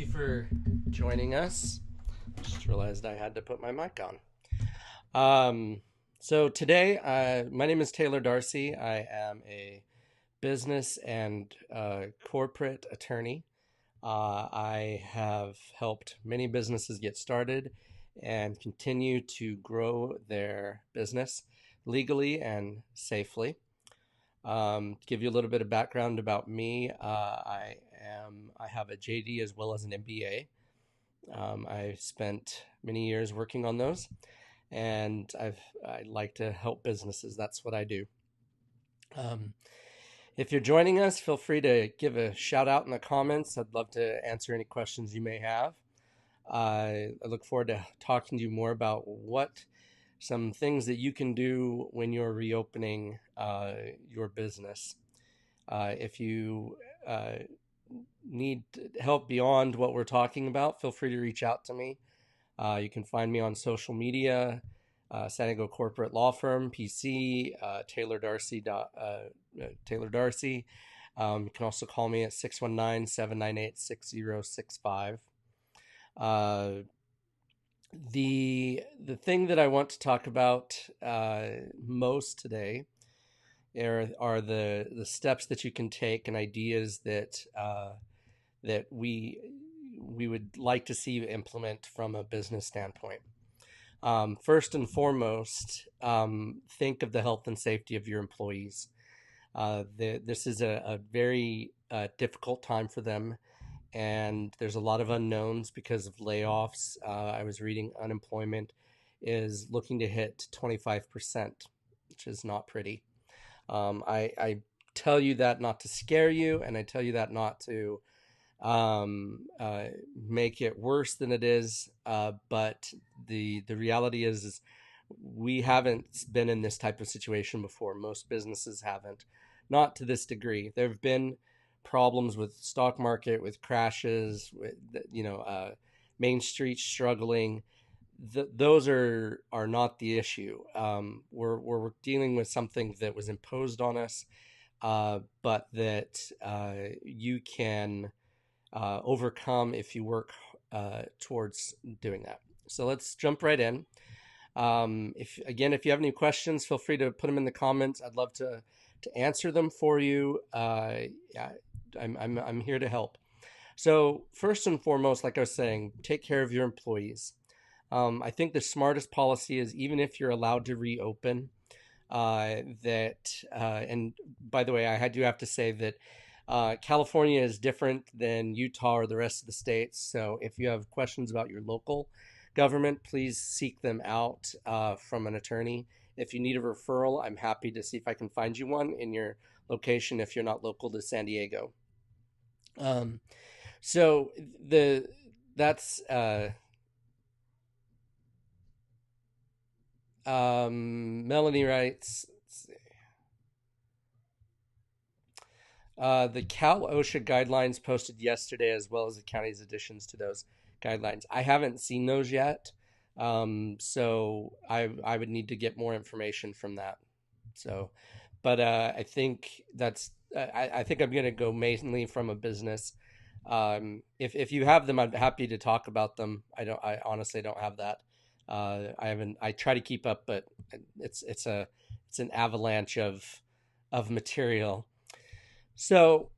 you for joining us. Just realized I had to put my mic on. So today, my name is Taylor Darcy. I am a business and corporate attorney. I have helped many businesses get started and continue to grow their business legally and safely. To give you a little bit of background about me, I have a JD as well as an MBA. I spent many years working on those, and I like to help businesses. That's what I do. Um, if you're joining us, feel free to give a shout out in the comments. I'd love to answer any questions you may have. I look forward to talking to you more about some things that you can do when you're reopening your business. If you need help beyond what we're talking about, feel free to reach out to me. You can find me on social media, San Diego Corporate Law Firm, PC, Taylor Darcy. Taylor Darcy. You can also call me at 619-798-6065. The thing that I want to talk about most today are the steps that you can take and ideas that that we would like to see you implement from a business standpoint. First and foremost, think of the health and safety of your employees. This is a very difficult time for them, and there's a lot of unknowns because of layoffs. I was reading unemployment is looking to hit 25%, which is not pretty. I tell you that not to scare you, and I tell you that not to make it worse than it is. But the reality is we haven't been in this type of situation before. Most businesses haven't, not to this degree. There have been problems with stock market, with crashes, with Main Street struggling. Those are not the issue. We're dealing with something that was imposed on us, but that you can overcome if you work towards doing that. So let's jump right in. If you have any questions, feel free to put them in the comments. I'd love to answer them for you. Yeah, I'm here to help. So first and foremost, like I was saying, take care of your employees. I think the smartest policy is, even if you're allowed to reopen, and by the way, I do have to say that California is different than Utah or the rest of the states. So if you have questions about your local government, please seek them out from an attorney. If you need a referral, I'm happy to see if I can find you one in your location if you're not local to San Diego. So that's Melanie writes, the Cal OSHA guidelines posted yesterday, as well as the county's additions to those guidelines. I haven't seen those yet, so I would need to get more information from that. So, but I think I think I'm going to go mainly from a business. If you have them, I'm happy to talk about them. I honestly don't have that. I haven't. I try to keep up, but it's an avalanche of material. So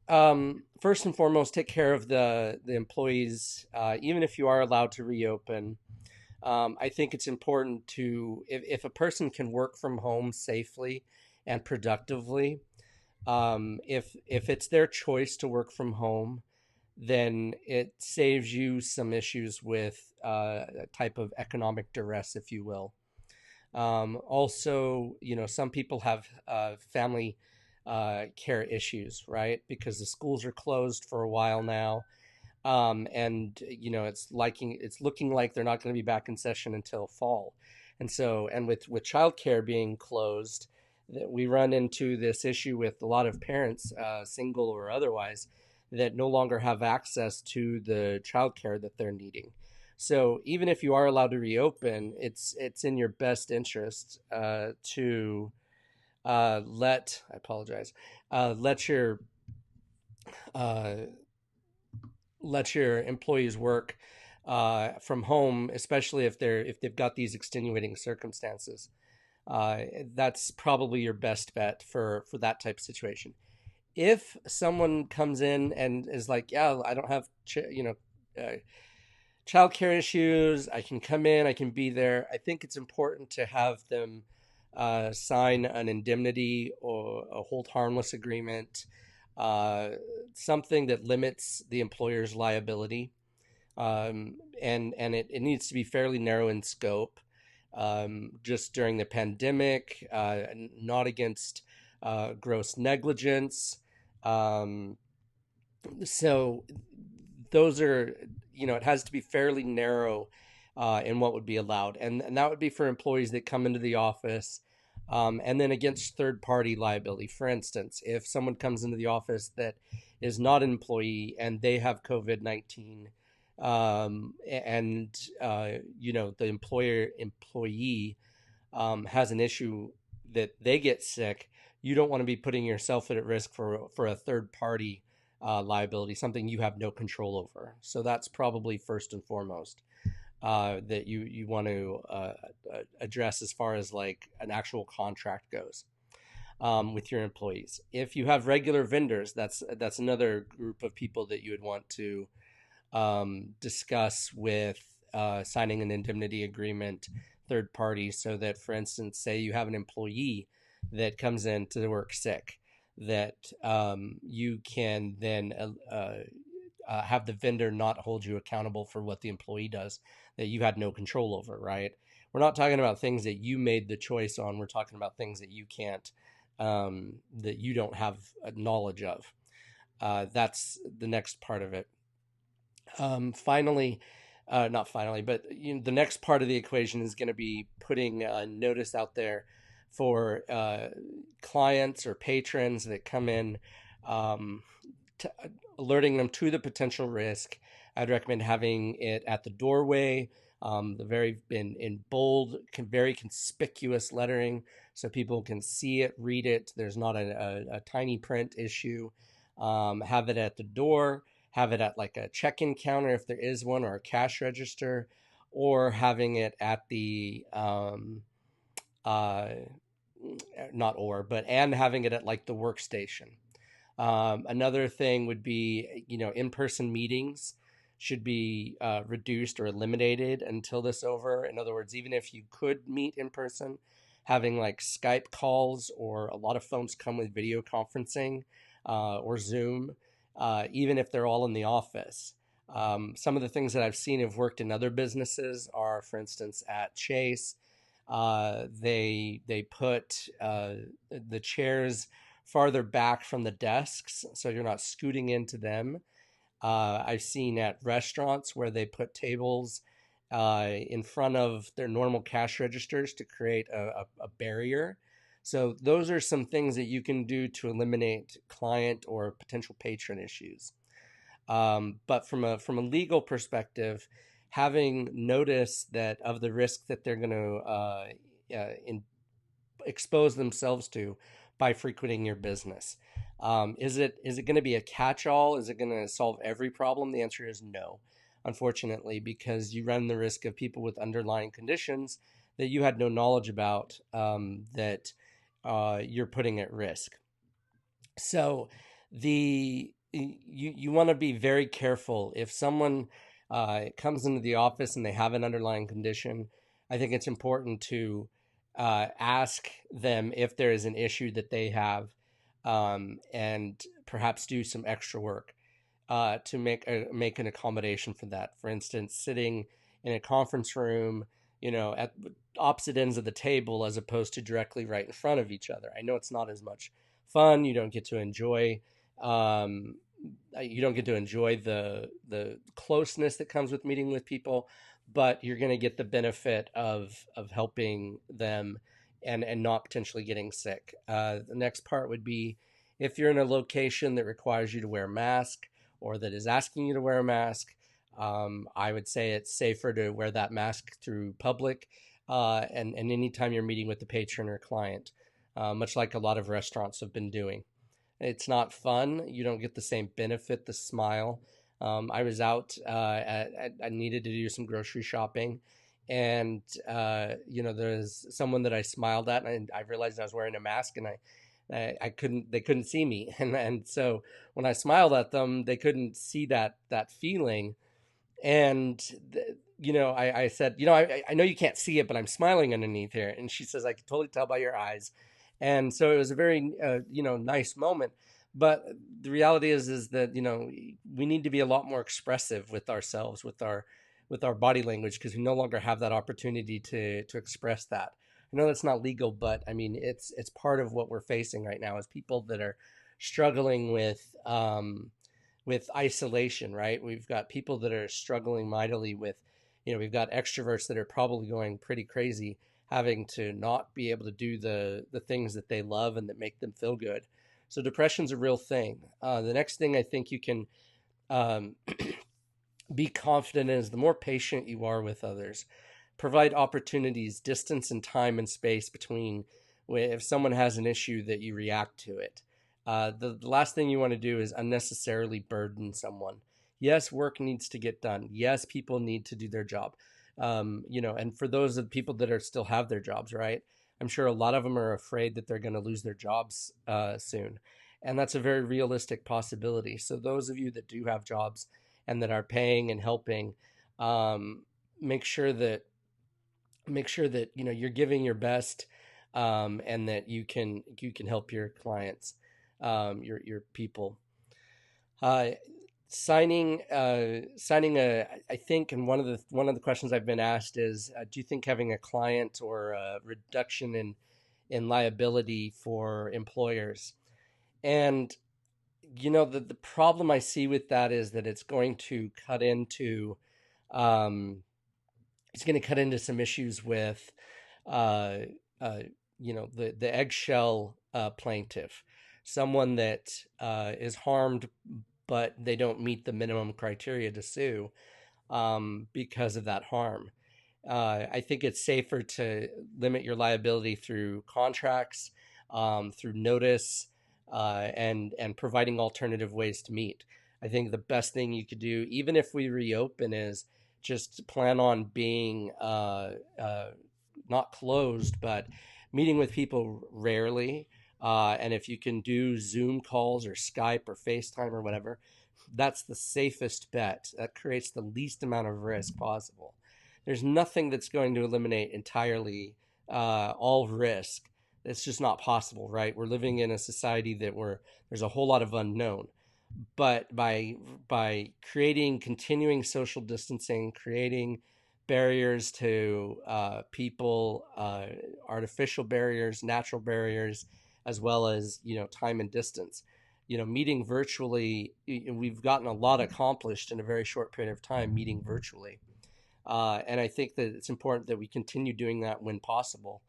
first and foremost, take care of the employees. Even if you are allowed to reopen, I think it's important to, if a person can work from home safely and productively, if it's their choice to work from home, then it saves you some issues with a type of economic duress, if you will. Also, some people have family care issues, right? Because the schools are closed for a while now. And it's looking like they're not going to be back in session until fall. And so, and with childcare being closed, that we run into this issue with a lot of parents, single or otherwise, that no longer have access to the childcare that they're needing. So even if you are allowed to reopen, it's in your best interest to let your let your employees work from home, especially if they've got these extenuating circumstances. Uh, that's probably your best bet for that type of situation. If someone comes in and is like, yeah, I don't have childcare issues, I can come in, I can be there. I think it's important to have them sign an indemnity or a hold harmless agreement, uh, something that limits the employer's liability, and it needs to be fairly narrow in scope. Just during the pandemic, not against gross negligence. Um, so those are, it has to be fairly narrow in what would be allowed, and that would be for employees that come into the office. And then against third party liability. For instance, if someone comes into the office that is not an employee and they have COVID-19, and the employee has an issue that they get sick, you don't want to be putting yourself at risk for a third party liability, something you have no control over. So that's probably first and foremost that you want to address as far as like an actual contract goes with your employees. If you have regular vendors, that's another group of people that you would want to discuss with signing an indemnity agreement, third party, so that, for instance, say you have an employee that comes in to work sick, that you can then have the vendor not hold you accountable for what the employee does that you had no control over, right? We're not talking about things that you made the choice on. We're talking about things that you can't, that you don't have knowledge of. That's the next part of it. Finally, not finally, but the next part of the equation is going to be putting a notice out there for clients or patrons that come in, to, alerting them to the potential risk. I'd recommend having it at the doorway, the very in bold, very conspicuous lettering, so people can see it, read it. There's not a tiny print issue. Have it at the door. Have it at like a check-in counter if there is one, or a cash register, or having it at the uh, not or, but and having it at like the workstation. Another thing would be, in-person meetings should be reduced or eliminated until this over. In other words, even if you could meet in person, having like Skype calls, or a lot of phones come with video conferencing or Zoom, even if they're all in the office. Some of the things that I've seen have worked in other businesses are, for instance, at Chase, they put the chairs farther back from the desks, so you're not scooting into them. I've seen at restaurants where they put tables in front of their normal cash registers to create a barrier. So those are some things that you can do to eliminate client or potential patron issues. But from a legal perspective, having notice that of the risk that they're going to expose themselves to by frequenting your business. Is it going to be a catch-all? Is it going to solve every problem? The answer is no, unfortunately, because you run the risk of people with underlying conditions that you had no knowledge about, that you're putting at risk. So you want to be very careful if someone comes into the office and they have an underlying condition. I think it's important to ask them if there is an issue that they have, and perhaps do some extra work to make an accommodation for that. For instance, sitting in a conference room, at opposite ends of the table as opposed to directly right in front of each other. I know it's not as much fun. You don't get to enjoy um, the closeness that comes with meeting with people, but you're going to get the benefit of helping them and not potentially getting sick. The next part would be if you're in a location that requires you to wear a mask, or that is asking you to wear a mask. I would say it's safer to wear that mask through public, and anytime you're meeting with the patron or client, much like a lot of restaurants have been doing. It's not fun. You don't get the same benefit, the smile, I was out. I needed to do some grocery shopping, and there's someone that I smiled at, and I realized I was wearing a mask, and I couldn't. They couldn't see me, and so when I smiled at them, they couldn't see that feeling. And I said, I know you can't see it, but I'm smiling underneath here. And she says, I can totally tell by your eyes. And so it was a very nice moment. But the reality is that we need to be a lot more expressive with ourselves, with our body language, because we no longer have that opportunity to express that. I know that's not legal, but I mean it's part of what we're facing right now as people that are struggling with isolation, right? We've got people that are struggling mightily with, we've got extroverts that are probably going pretty crazy, having to not be able to do the things that they love and that make them feel good. So depression's a real thing. The next thing I think you can um, be confident in is the more patient you are with others. Provide opportunities, distance and time and space between if someone has an issue that you react to it. The last thing you want to do is unnecessarily burden someone. Yes, work needs to get done. Yes, people need to do their job. And for those of the people that are still have their jobs, right? I'm sure a lot of them are afraid that they're going to lose their jobs soon. And that's a very realistic possibility. So those of you that do have jobs and that are paying and helping, um, make sure that you're giving your best, and that you can help your clients, your people. Uh, signing a I think, and one of the questions I've been asked is, do you think having a client or a reduction in liability for employers? And the problem I see with that is that um, it's going to cut into some issues with uh, uh, the eggshell plaintiff, someone that is harmed, but they don't meet the minimum criteria to sue, because of that harm. I think it's safer to limit your liability through contracts, through notice, and providing alternative ways to meet. I think the best thing you could do, even if we reopen, is just plan on being not closed, but meeting with people rarely. And if you can do Zoom calls or Skype or FaceTime or whatever, that's the safest bet. That creates the least amount of risk possible. There's nothing that's going to eliminate entirely all risk. It's just not possible, right? We're living in a society there's a whole lot of unknown. But by creating continuing social distancing, creating barriers to people, artificial barriers, natural barriers, as well as time and distance. Meeting virtually, we've gotten a lot accomplished in a very short period of time meeting virtually, and I think that it's important that we continue doing that when possible.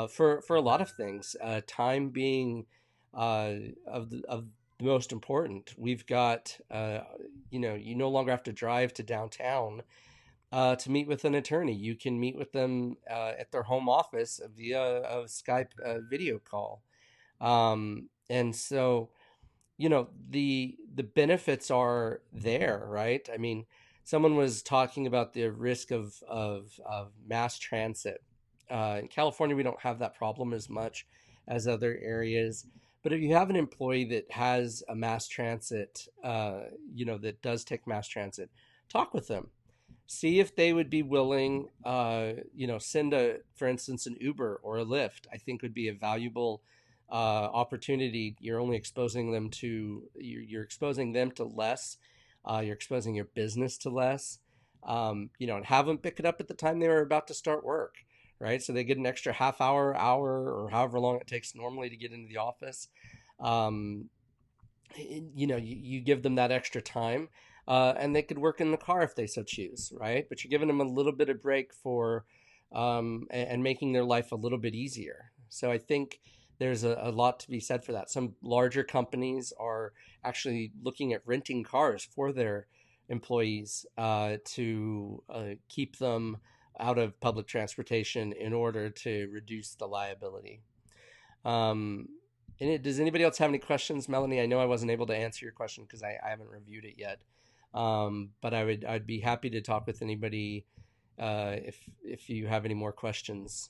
For a lot of things, time being of the most important. We've got, you no longer have to drive to downtown to meet with an attorney. You can meet with them at their home office via a Skype video call. And so, the benefits are there, right? I mean, someone was talking about the risk of mass transit. In California, we don't have that problem as much as other areas. But if you have an employee that has a mass transit, that does take mass transit, talk with them. See if they would be willing, send for instance, an Uber or a Lyft. I think would be a valuable opportunity. You're exposing them to less. You're exposing your business to less. And have them pick it up at the time they were about to start work, right? So they get an extra half hour, or however long it takes normally to get into the office. Um, you give them that extra time, and they could work in the car if they so choose, right? But you're giving them a little bit of break and making their life a little bit easier. So I think there's a lot to be said for that. Some larger companies are actually looking at renting cars for their employees, to keep them out of public transportation in order to reduce the liability. Um, does anybody else have any questions, Melanie? I know I wasn't able to answer your question because I haven't reviewed it yet. But I'd be happy to talk with anybody if you have any more questions.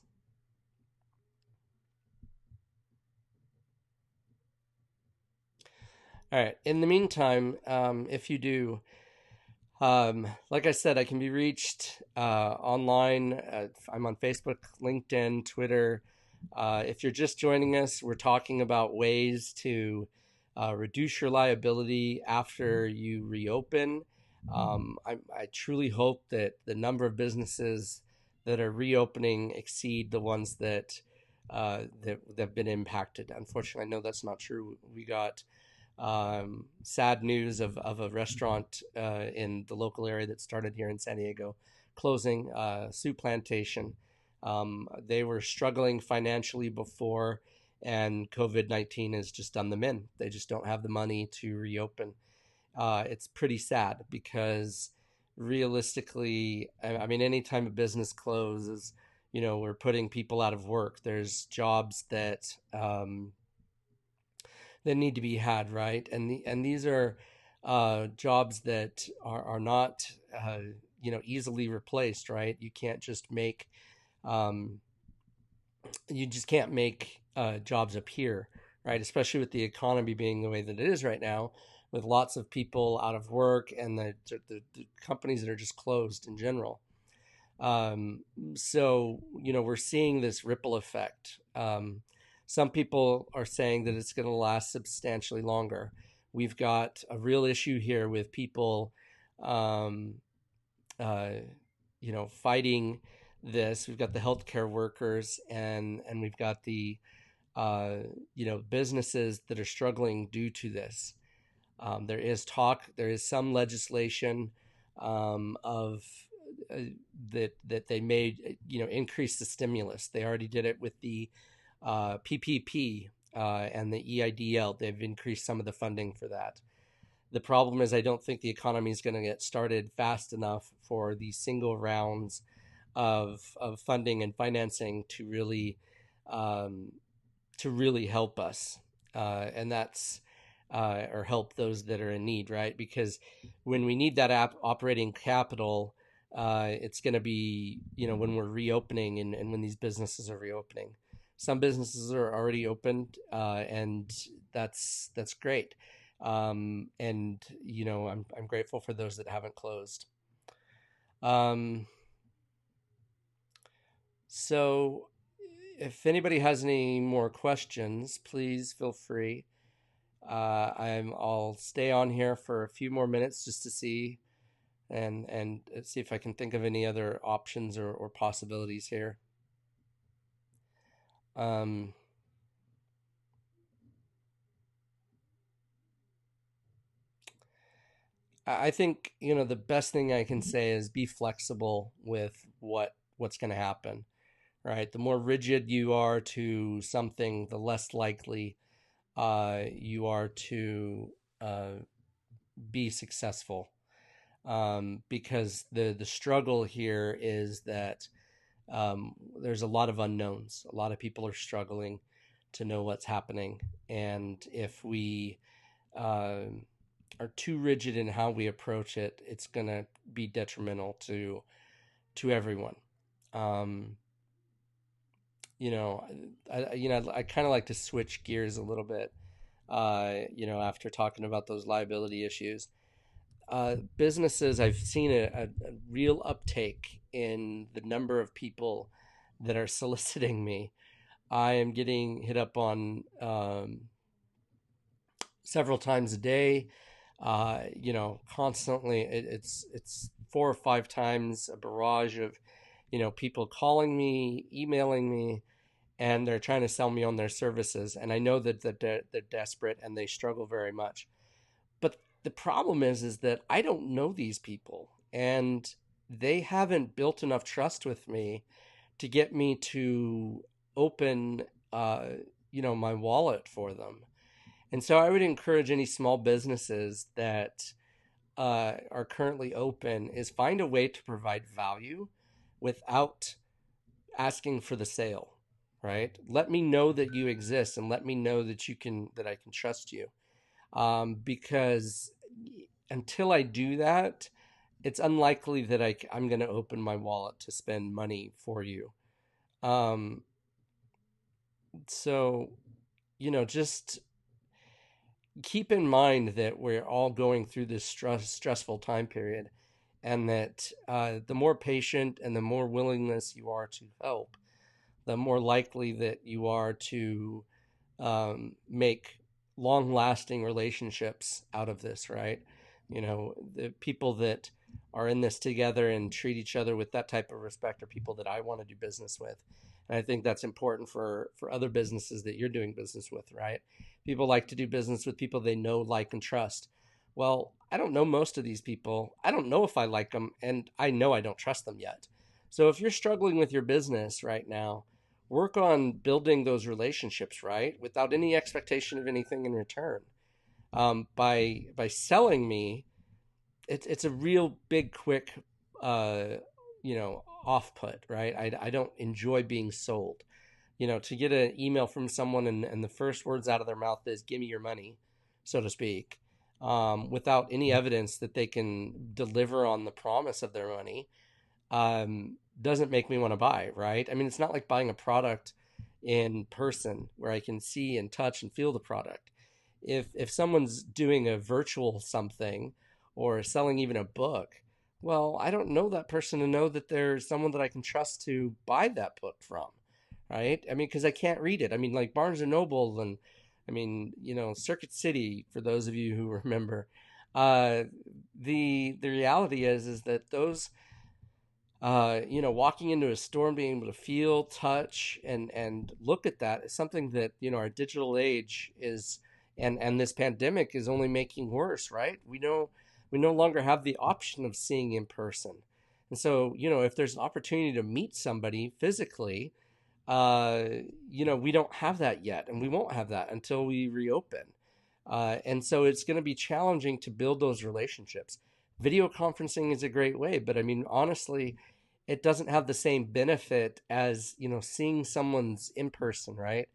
All right. In the meantime, if you do, like I said, I can be reached online. I'm on Facebook, LinkedIn, Twitter. If you're just joining us, we're talking about ways to reduce your liability after you reopen. I truly hope that the number of businesses that are reopening exceed the ones that have been impacted. Unfortunately, I know that's not true. We got sad news of a restaurant in the local area that started here in San Diego closing, Soup Plantation. They were struggling financially before, and COVID-19 has just done them in. They just don't have the money to reopen. It's pretty sad because realistically, I mean, anytime a business closes, we're putting people out of work. There's jobs that need to be had, right? And these are jobs that are not easily replaced, right? Um, you just can't make jobs appear, right? Especially with the economy being the way that it is right now, with lots of people out of work and the companies that are just closed in general. Um, so, we're seeing this ripple effect. Some people are saying that it's going to last substantially longer. We've got a real issue here with people, um, uh, fighting this. We've got the healthcare workers, and we've got the uh, businesses that are struggling due to this. There is some legislation of uh, that they made, increase the stimulus. They already did it with the PPP and the EIDL. They've increased some of the funding for that. The problem is, I don't think the economy is going to get started fast enough for these single rounds of funding and financing um, to really help us, and that's or help those that are in need, right? Because when we need that operating capital, it's going to be when we're reopening and when these businesses are reopening. Some businesses are already opened, and that's great. And I'm grateful for those that haven't closed. Um, so if anybody has any more questions, please feel free. I'll stay on here for a few more minutes just to see and see if I can think of any other options or possibilities here. Um, I think the best thing I can say is be flexible with what's going to happen. Right, the more rigid you are to something, the less likely you are to uh, be successful. Because the struggle here is that there's a lot of unknowns. A lot of people are struggling to know what's happening, and if we uh, are too rigid in how we approach it, it's gonna be detrimental to everyone. Um, you know, I kind of like to switch gears a little bit. After talking about those liability issues, businesses, I've seen a real uptake in the number of people that are soliciting me. I am getting hit up on several times a day. Constantly. It's 4 or 5 times a barrage of people calling me, emailing me, and they're trying to sell me on their services. And I know that they're desperate and they struggle very much. But the problem is that I don't know these people, and they haven't built enough trust with me to get me to open, uh, my wallet for them. And so I would encourage any small businesses that are currently open is find a way to provide value without asking for the sale, right? Let me know that you exist and let me know that I can trust you. Because until I do that, it's unlikely that I'm going to open my wallet to spend money for you. Um, so, just keep in mind that we're all going through this stressful time period, and that the more patient and the more willingness you are to help, the more likely that you are to make long lasting relationships out of this, right? The people that are in this together and treat each other with that type of respect are people that I want to do business with. And I think that's important for other businesses that you're doing business with, right? People like to do business with people they know, like, and trust. Well, I don't know most of these people. I don't know if I like them, and I know I don't trust them yet. So if you're struggling with your business right now, work on building those relationships, right, without any expectation of anything in return. By selling me, it's a real big quick off put, right? I don't enjoy being sold. To get an email from someone and the first words out of their mouth is "give me your money," so to speak, without any evidence that they can deliver on the promise of their money, doesn't make me want to buy, right? I mean, it's not like buying a product in person where I can see and touch and feel the product. If someone's doing a virtual something or selling even a book, well, I don't know that person to know that there's someone that I can trust to buy that book from, right? I mean, because I can't read it. I mean, like Barnes and Noble, and I mean, Circuit City, for those of you who remember. Uh, the reality is that those walking into a store and being able to feel, touch, and look at that is something that our digital age is, and this pandemic is only making worse. Right? We no longer have the option of seeing in person, and so if there's an opportunity to meet somebody physically, we don't have that yet, and we won't have that until we reopen. And so it's going to be challenging to build those relationships. Video conferencing is a great way, but I mean, honestly, it doesn't have the same benefit as seeing someone's in person, right?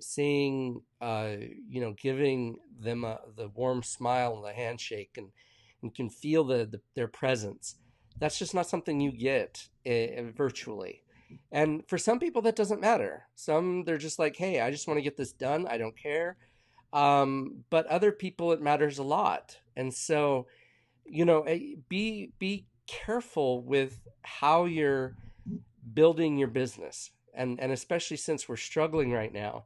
Seeing, giving them the warm smile and the handshake, and can feel their presence. That's just not something you get virtually. And for some people, that doesn't matter. Some, they're just like, hey, I just want to get this done. I don't care. But other people, it matters a lot. And so, be careful with how you're building your business, and especially since we're struggling right now,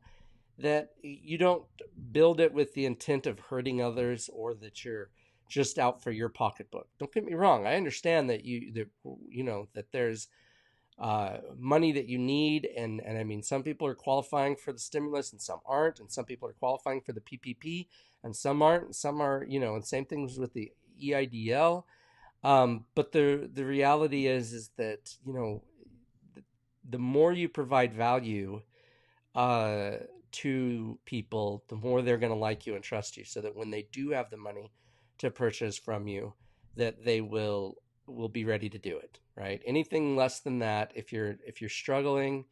that you don't build it with the intent of hurting others, or that you're just out for your pocketbook. Don't get me wrong. I understand that there's money that you need, and I mean, some people are qualifying for the stimulus and some aren't, and some people are qualifying for the PPP and some aren't, and some are, and same things with the EIDL. But the reality is that the more you provide value uh, to people, the more they're going to like you and trust you, so that when they do have the money to purchase from you, that they will be ready to do it. Right? Anything less than that, if you're struggling,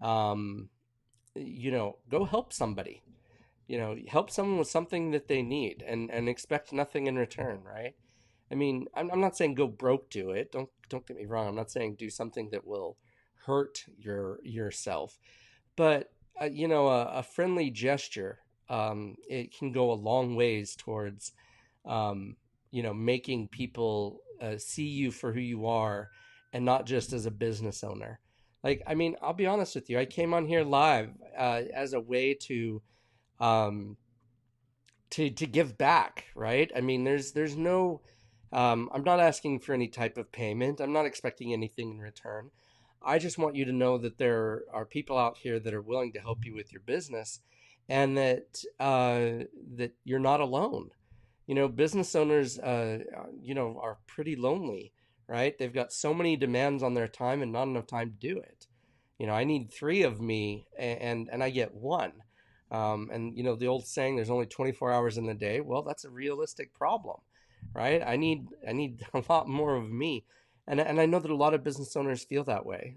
um, go help somebody. Help someone with something that they need, and expect nothing in return. Right? I mean, I'm not saying go broke do it. Don't get me wrong. I'm not saying do something that will hurt yourself. But a friendly gesture, it can go a long ways towards making people see you for who you are, and not just as a business owner. Like, I mean, I'll be honest with you. I came on here live as a way um, to give back, right? I mean, there's no, I'm not asking for any type of payment. I'm not expecting anything in return. I just want you to know that there are people out here that are willing to help you with your business, and that you're not alone. Business owners, are pretty lonely, right? They've got so many demands on their time and not enough time to do it. I need three of me, and I get one. And the old saying, "There's only 24 hours in the day." Well, that's a realistic problem, right? I need a lot more of me, and I know that a lot of business owners feel that way.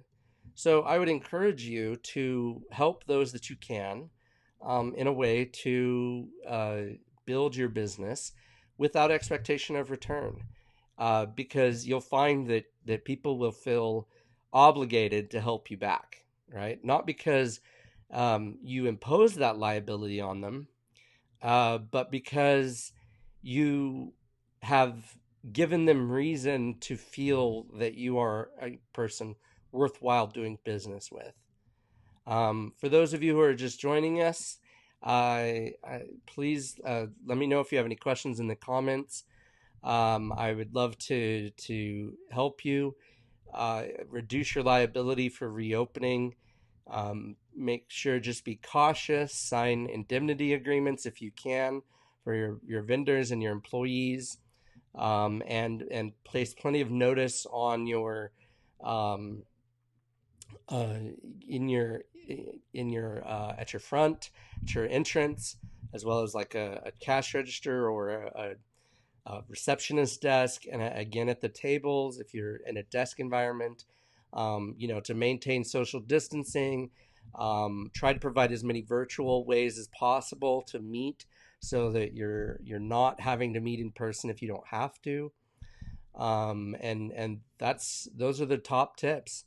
So I would encourage you to help those that you can, in a way to build your business without expectation of return, because you'll find that people will feel obligated to help you back, right? Not because you impose that liability on them, but because you have given them reason to feel that you are a person worthwhile doing business with. For those of you who are just joining us, please let me know if you have any questions in the comments. I would love to help you reduce your liability for reopening. Make sure just be cautious. Sign indemnity agreements if you can for your vendors and your employees, and place plenty of notice on your um, uh, in your at your front, at your entrance, as well as like a cash register or a receptionist desk, and again at the tables if you're in a desk environment. To maintain social distancing, try to provide as many virtual ways as possible to meet, so that you're not having to meet in person if you don't have to. And that's those are the top tips.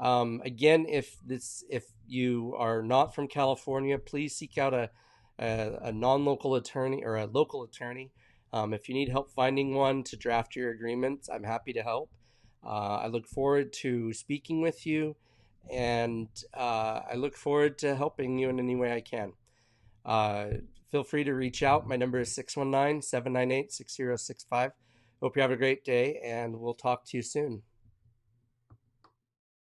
Again, if you are not from California, please seek out a non-local attorney or a local attorney. If you need help finding one to draft your agreements, I'm happy to help. I look forward to speaking with you, and I look forward to helping you in any way I can. Uh, Feel free to reach out. My number is 619-798-6065. Hope you have a great day, and we'll talk to you soon.